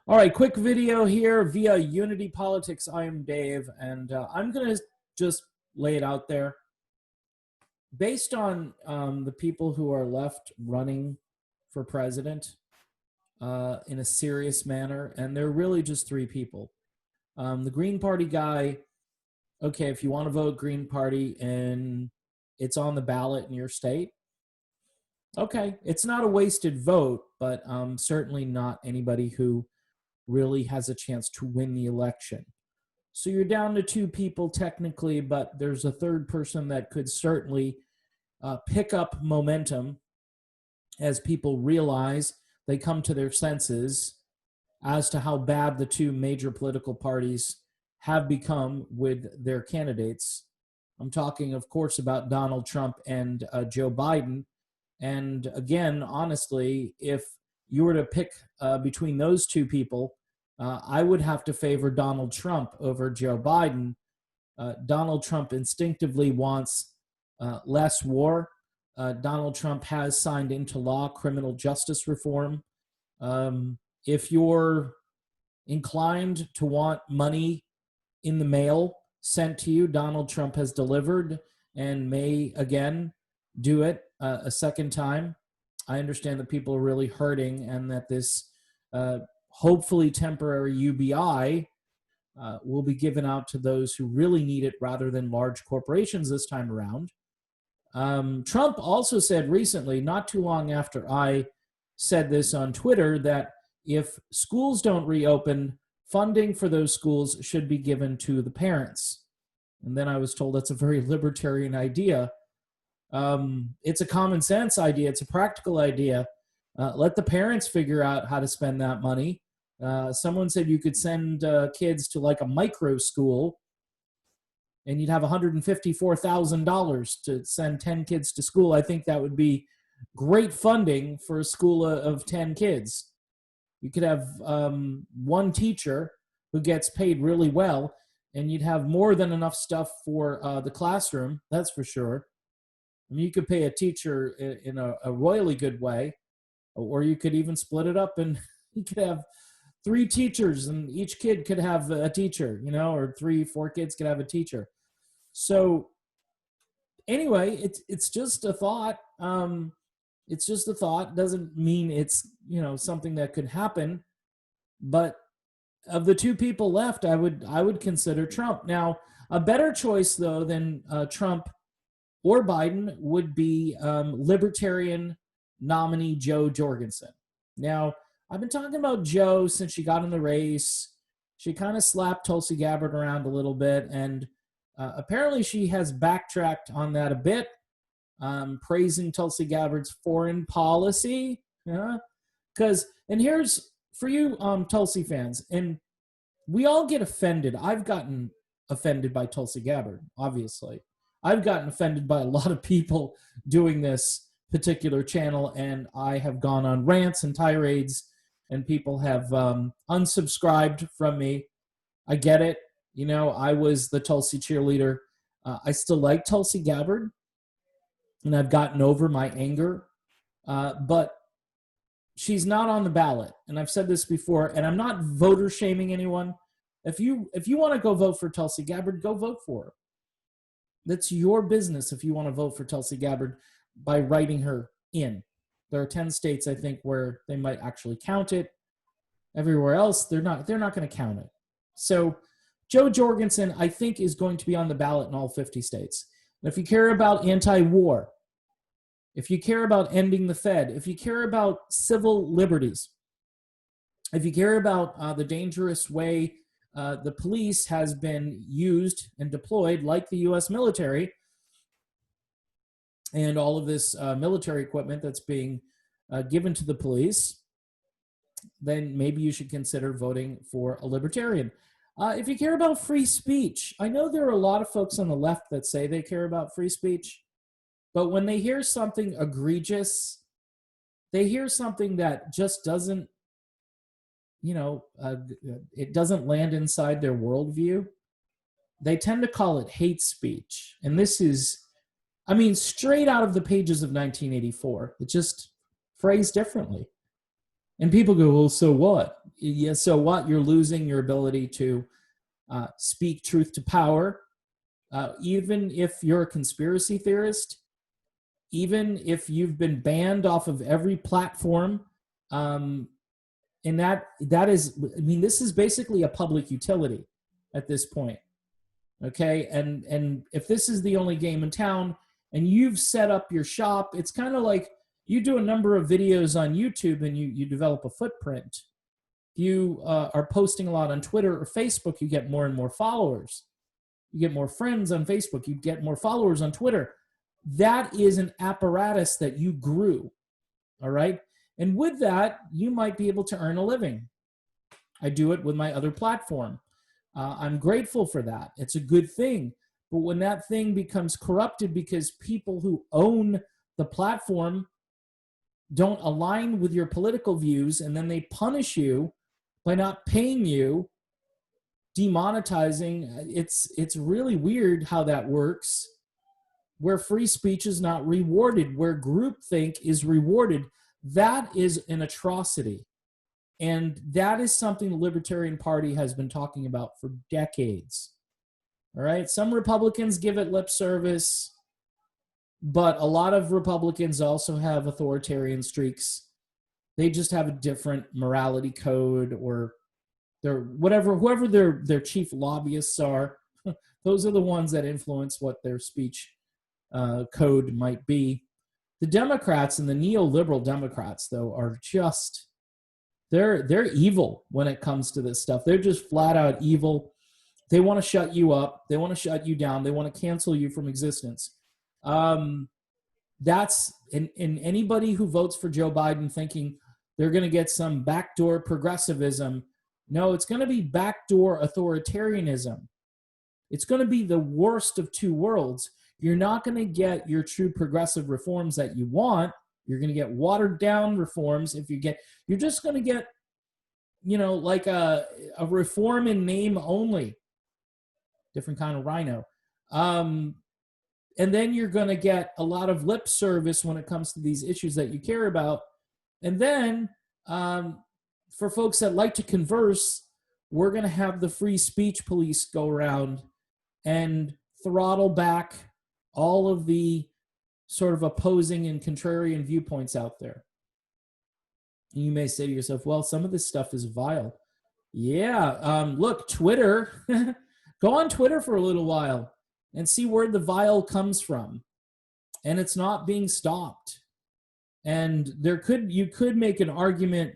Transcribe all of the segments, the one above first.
All right, quick video here via Unity Politics. I am Dave, and I'm going to just lay it out there. Based on the people who are left running for president in a serious manner, and they're really just three people. The Green Party guy, okay, if you want to vote Green Party and it's on the ballot in your state, okay, it's not a wasted vote, but certainly not anybody who really has a chance to win the election. So you're down to two people technically, but there's a third person that could certainly pick up momentum as people realize, they come to their senses as to how bad the two major political parties have become with their candidates. I'm talking, of course, about Donald Trump and Joe Biden. And again, honestly, if you were to pick between those two people, I would have to favor Donald Trump over Joe Biden. Donald Trump instinctively wants less war. Donald Trump has signed into law criminal justice reform. If you're inclined to want money in the mail sent to you, Donald Trump has delivered and may again do it a second time. I understand that people are really hurting and that this hopefully temporary UBI will be given out to those who really need it rather than large corporations this time around. Trump also said recently, not too long after I said this on Twitter, that if schools don't reopen, funding for those schools should be given to the parents. And then I was told that's a very libertarian idea. It's a common sense idea. It's a practical idea. Let the parents figure out how to spend that money. Someone said you could send kids to like a micro school and you'd have $154,000 to send 10 kids to school. I think that would be great funding for a school of 10 kids. You could have one teacher who gets paid really well, and you'd have more than enough stuff for the classroom, that's for sure. I mean, you could pay a teacher in a royally good way, or you could even split it up and you could have 3 teachers and each kid could have a teacher, you know, or 3-4 kids could have a teacher. So anyway, it's just a thought. It's just a thought. Doesn't mean it's, you know, something that could happen. But of the two people left, I would consider Trump. Now, a better choice though than Trump or Biden would be Libertarian nominee Jo Jorgensen. Now, I've been talking about Jo since she got in the race. She kind of slapped Tulsi Gabbard around a little bit, and apparently she has backtracked on that a bit, praising Tulsi Gabbard's foreign policy. And here's for you Tulsi fans, and we all get offended. I've gotten offended by Tulsi Gabbard, obviously. I've gotten offended by a lot of people doing this particular channel, and I have gone on rants and tirades, and people have unsubscribed from me. I get it. You know, I was the Tulsi cheerleader. I still like Tulsi Gabbard, and I've gotten over my anger, but she's not on the ballot. And I've said this before, and I'm not voter shaming anyone. If you want to go vote for Tulsi Gabbard, go vote for her. That's your business if you want to vote for Tulsi Gabbard by writing her in. There are 10 states, I think, where they might actually count it. Everywhere else, they're not going to count it. So Jo Jorgensen, I think, is going to be on the ballot in all 50 states. And if you care about anti-war, if you care about ending the Fed, if you care about civil liberties, if you care about the dangerous way the police has been used and deployed, like the U.S. military, and all of this military equipment that's being given to the police, then maybe you should consider voting for a libertarian. If you care about free speech, I know there are a lot of folks on the left that say they care about free speech, but when they hear something egregious, they hear something that just doesn't, you know, it doesn't land inside their worldview, they tend to call it hate speech. And this is, I mean, straight out of the pages of 1984. It's just phrased differently. And people go, well, so what? Yeah, so what? You're losing your ability to speak truth to power. Even if you're a conspiracy theorist, even if you've been banned off of every platform, and that is, I mean, this is basically a public utility at this point. Okay, and if this is the only game in town and you've set up your shop, it's kind of like you do a number of videos on YouTube and you develop a footprint. You are posting a lot on Twitter or Facebook, you get more and more followers. You get more friends on Facebook, you get more followers on Twitter. That is an apparatus that you grew, all right? And with that, you might be able to earn a living. I do it with my other platform. I'm grateful for that. It's a good thing. But when that thing becomes corrupted because people who own the platform don't align with your political views, and then they punish you by not paying you, demonetizing, it's really weird how that works, where free speech is not rewarded, where groupthink is rewarded. That is an atrocity. And that is something the Libertarian Party has been talking about for decades. All right? Some Republicans give it lip service, but a lot of Republicans also have authoritarian streaks. They just have a different morality code, or they're whoever their chief lobbyists are. Those are the ones that influence what their speech code might be. The Democrats and the neoliberal Democrats, though, are just... They're evil when it comes to this stuff. They're just flat out evil. They want to shut you up. They want to shut you down. They want to cancel you from existence. That's in anybody who votes for Joe Biden thinking they're going to get some backdoor progressivism. No, it's going to be backdoor authoritarianism. It's going to be the worst of two worlds. You're not going to get your true progressive reforms that you want. You're going to get watered down reforms. You're just going to get, like a reform in name only. Different kind of rhino. And then you're going to get a lot of lip service when it comes to these issues that you care about. And then for folks that like to converse, we're going to have the free speech police go around and throttle back all of the sort of opposing and contrarian viewpoints out there. And you may say to yourself, well, some of this stuff is vile. Yeah, look, Twitter, go on Twitter for a little while and see where the vile comes from. And it's not being stopped. And you could make an argument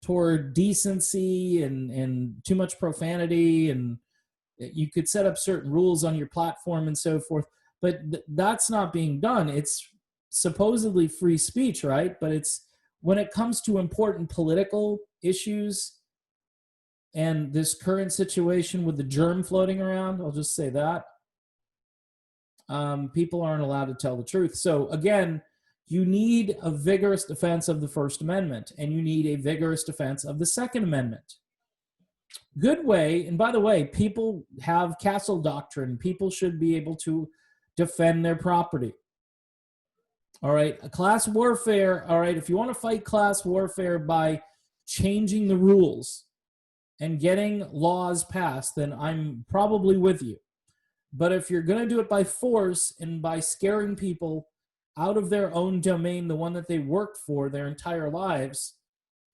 toward decency and too much profanity, and you could set up certain rules on your platform and so forth. But that's not being done. It's supposedly free speech, right? But it's when it comes to important political issues and this current situation with the germ floating around, I'll just say that, people aren't allowed to tell the truth. So again, you need a vigorous defense of the First Amendment, and you need a vigorous defense of the Second Amendment. Good way, and by the way, people have castle doctrine. People should be able to defend their property. All right, class warfare, all right, if you want to fight class warfare by changing the rules and getting laws passed, then I'm probably with you. But if you're going to do it by force and by scaring people out of their own domain, the one that they worked for their entire lives,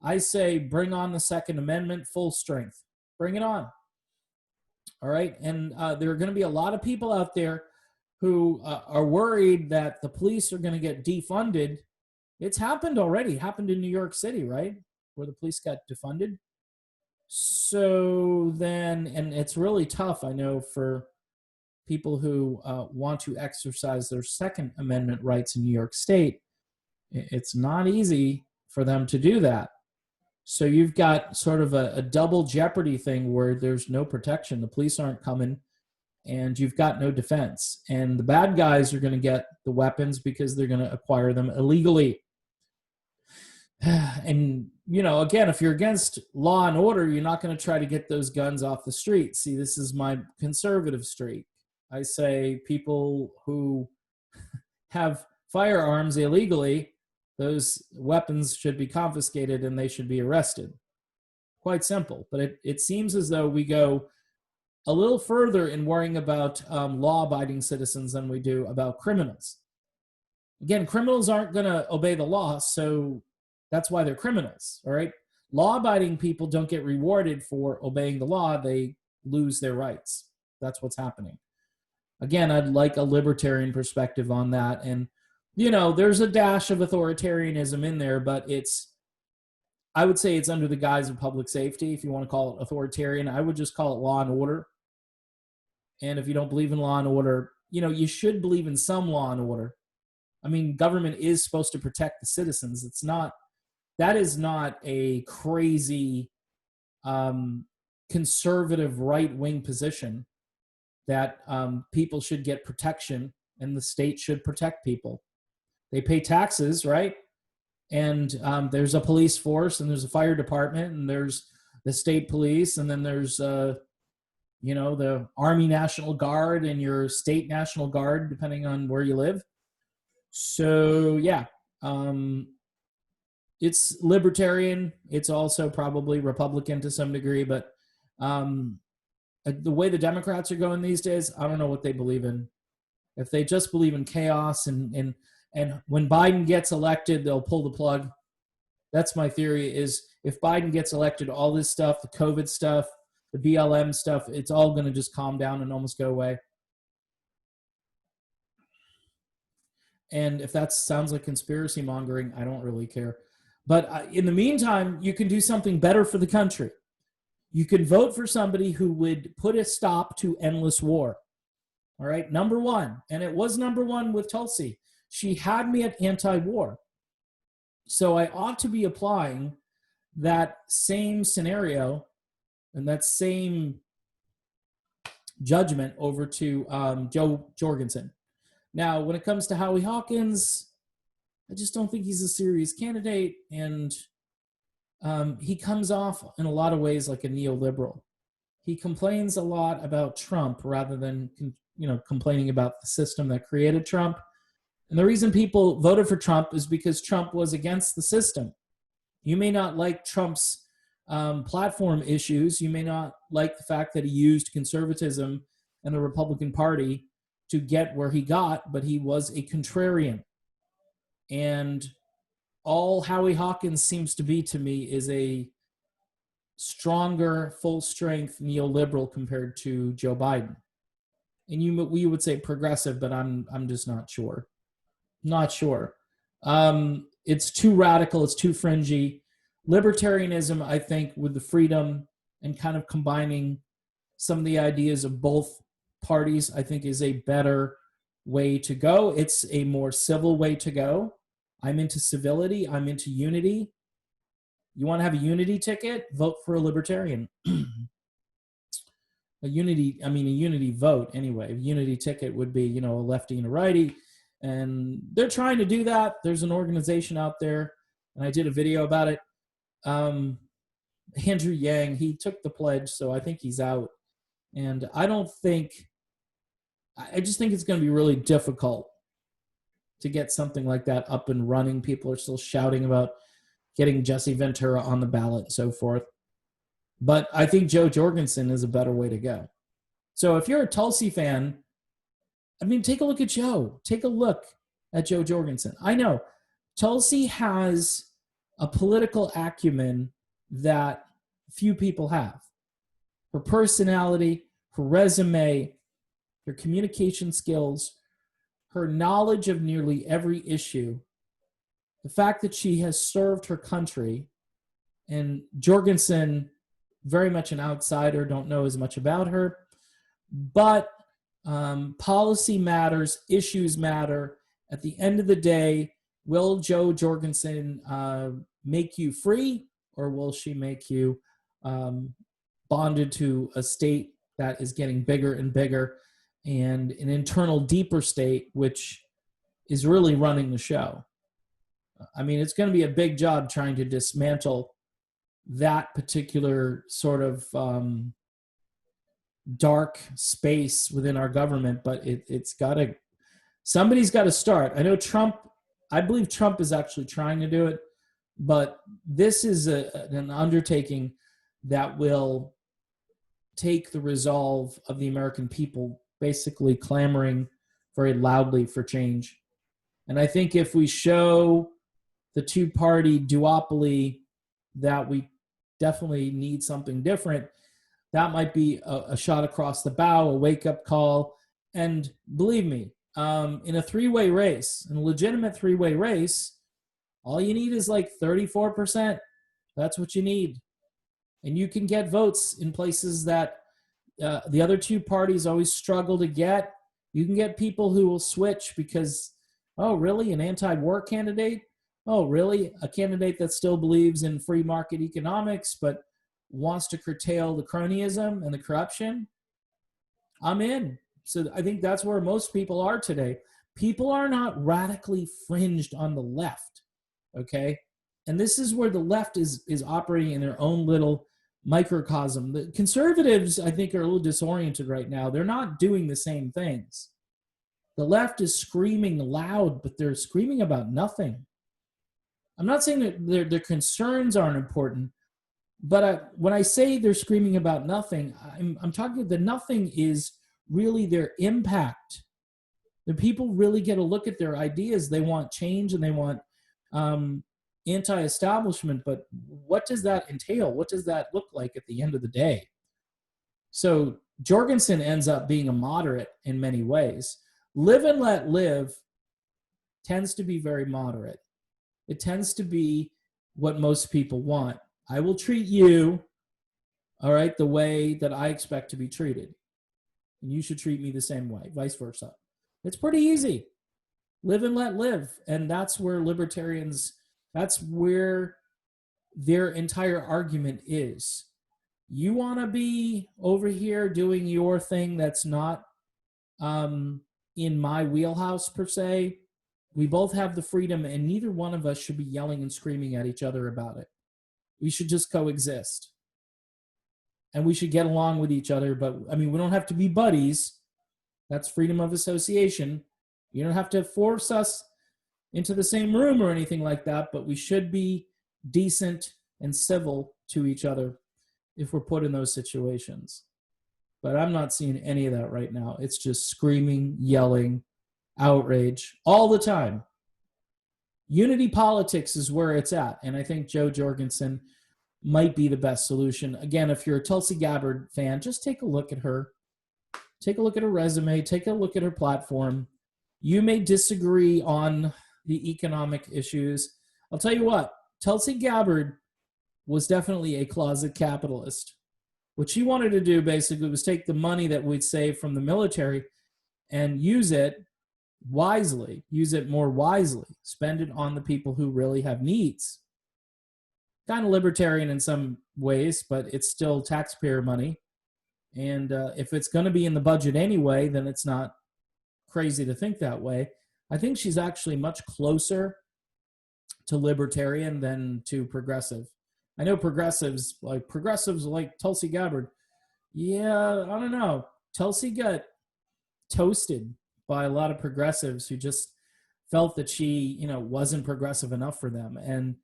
I say bring on the Second Amendment full strength. Bring it on. All right, and there are going to be a lot of people out there who are worried that the police are going to get defunded. It's happened already. It happened in New York City, right? Where the police got defunded. So then, and it's really tough, I know, for people who want to exercise their Second Amendment rights in New York State. It's not easy for them to do that. So you've got sort of a double jeopardy thing where there's no protection. The police aren't coming, and you've got no defense. And the bad guys are going to get the weapons because they're going to acquire them illegally. And, again, if you're against law and order, you're not going to try to get those guns off the street. See, this is my conservative streak. I say people who have firearms illegally, those weapons should be confiscated and they should be arrested. quite simple. But it seems as though we go a little further in worrying about law-abiding citizens than we do about criminals. Again, criminals aren't going to obey the law, so that's why they're criminals, all right? Law-abiding people don't get rewarded for obeying the law. They lose their rights. That's what's happening. Again, I'd like a libertarian perspective on that. And, you know, there's a dash of authoritarianism in there, but I would say it's under the guise of public safety. If you want to call it authoritarian, I would just call it law and order. And if you don't believe in law and order, you know, you should believe in some law and order. I mean, government is supposed to protect the citizens. That is not a crazy conservative right-wing position that people should get protection and the state should protect people. They pay taxes, right? And there's a police force and there's a fire department and there's the state police and then there's, you know, the Army National Guard and your state National Guard, depending on where you live. So, yeah, it's libertarian. It's also probably Republican to some degree, but the way the Democrats are going these days, I don't know what they believe in. If they just believe in chaos and when Biden gets elected, they'll pull the plug. That's my theory, is if Biden gets elected, all this stuff, the COVID stuff, the BLM stuff, it's all going to just calm down and almost go away. And if that sounds like conspiracy mongering, I don't really care. But in the meantime, you can do something better for the country. You can vote for somebody who would put a stop to endless war. All right, number one. And it was number one with Tulsi. She had me at anti-war. So I ought to be applying that same scenario and that same judgment over to Jo Jorgensen. Now, when it comes to Howie Hawkins, I just don't think he's a serious candidate, and he comes off in a lot of ways like a neoliberal. He complains a lot about Trump rather than, you know, complaining about the system that created Trump. And the reason people voted for Trump is because Trump was against the system. You may not like Trump's platform issues. You may not like the fact that he used conservatism and the Republican Party to get where he got, but he was a contrarian. And all Howie Hawkins seems to be to me is a stronger, full-strength neoliberal compared to Joe Biden. And we would say progressive, but I'm just not sure. Not sure. It's too radical. It's too fringy. Libertarianism, I think, with the freedom and kind of combining some of the ideas of both parties, I think is a better way to go. It's a more civil way to go. I'm into civility. I'm into unity. You want to have a unity ticket? Vote for a libertarian. A unity vote anyway. A unity ticket would be, you know, a lefty and a righty. And they're trying to do that. There's an organization out there, and I did a video about it. Andrew Yang, he took the pledge, so I think he's out. And I just think it's going to be really difficult to get something like that up and running. People are still shouting about getting Jesse Ventura on the ballot and so forth. But I think Jo Jorgensen is a better way to go. So if you're a Tulsi fan, I mean, take a look at Jo. Take a look at Jo Jorgensen. I know Tulsi has a political acumen that few people have. Her personality, her resume, her communication skills, her knowledge of nearly every issue, the fact that she has served her country, and Jorgensen, very much an outsider, don't know as much about her, but policy matters, issues matter. At the end of the day, will Jo Jorgensen make you free, or will she make you bonded to a state that is getting bigger and bigger, and an internal deeper state which is really running the show? I mean, it's going to be a big job trying to dismantle that particular sort of dark space within our government, but somebody's got to start. I believe Trump is actually trying to do it, but this is an undertaking that will take the resolve of the American people basically clamoring very loudly for change. And I think if we show the two-party duopoly that we definitely need something different, that might be a shot across the bow, a wake-up call. And believe me, in a three-way race, in a legitimate three-way race, all you need is like 34%. That's what you need. And you can get votes in places that the other two parties always struggle to get. You can get people who will switch because, oh, really? An anti-war candidate? Oh, really? A candidate that still believes in free market economics but wants to curtail the cronyism and the corruption? I'm in. So I think that's where most people are today. People are not radically fringed on the left, okay? And this is where the left is operating in their own little microcosm. The conservatives, I think, are a little disoriented right now. They're not doing the same things. The left is screaming loud, but they're screaming about nothing. I'm not saying that their concerns aren't important, but when I say they're screaming about nothing, I'm talking the nothing is really their impact. The people really get a look at their ideas. They want change and they want anti-establishment, but what does that entail? What does that look like at the end of the day? So Jorgensen ends up being a moderate in many ways. Live and let live tends to be very moderate. It tends to be what most people want. I will treat you, all right, the way that I expect to be treated. And you should treat me the same way, vice versa. It's pretty easy. Live and let live. And that's where libertarians, that's where their entire argument is. You want to be over here doing your thing that's not in my wheelhouse per se. We both have the freedom, and neither one of us should be yelling and screaming at each other about it. We should just coexist. And we should get along with each other. But, I mean, we don't have to be buddies. That's freedom of association. You don't have to force us into the same room or anything like that, but we should be decent and civil to each other if we're put in those situations. But I'm not seeing any of that right now. It's just screaming, yelling, outrage all the time. Unity politics is where it's at, and I think Jo Jorgensen might be the best solution. Again, if you're a Tulsi Gabbard fan, just take a look at her. Take a look at her resume. Take a look at her platform. You may disagree on the economic issues. I'll tell you what, Tulsi Gabbard was definitely a closet capitalist. What she wanted to do basically was take the money that we'd save from the military and use it wisely, use it more wisely, spend it on the people who really have needs. Kind of libertarian in some ways, but it's still taxpayer money. And if it's going to be in the budget anyway, then it's not crazy to think that way. I think she's actually much closer to libertarian than to progressive. I know progressives like Tulsi Gabbard. Yeah, I don't know. Tulsi got toasted by a lot of progressives who just felt that she, wasn't progressive enough for them. And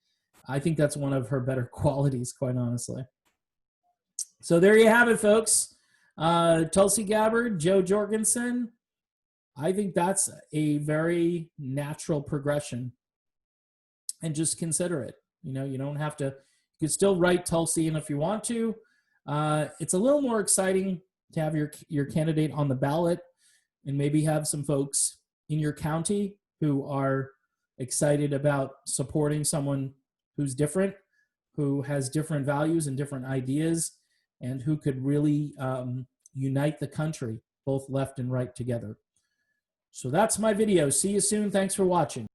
I think that's one of her better qualities, quite honestly. So there you have it, folks. Tulsi Gabbard, Jo Jorgensen. I think that's a very natural progression. And just consider it. You don't have to, you can still write Tulsi in if you want to. It's a little more exciting to have your candidate on the ballot and maybe have some folks in your county who are excited about supporting someone who's different, who has different values and different ideas, and who could really unite the country, both left and right together. So that's my video. See you soon. Thanks for watching.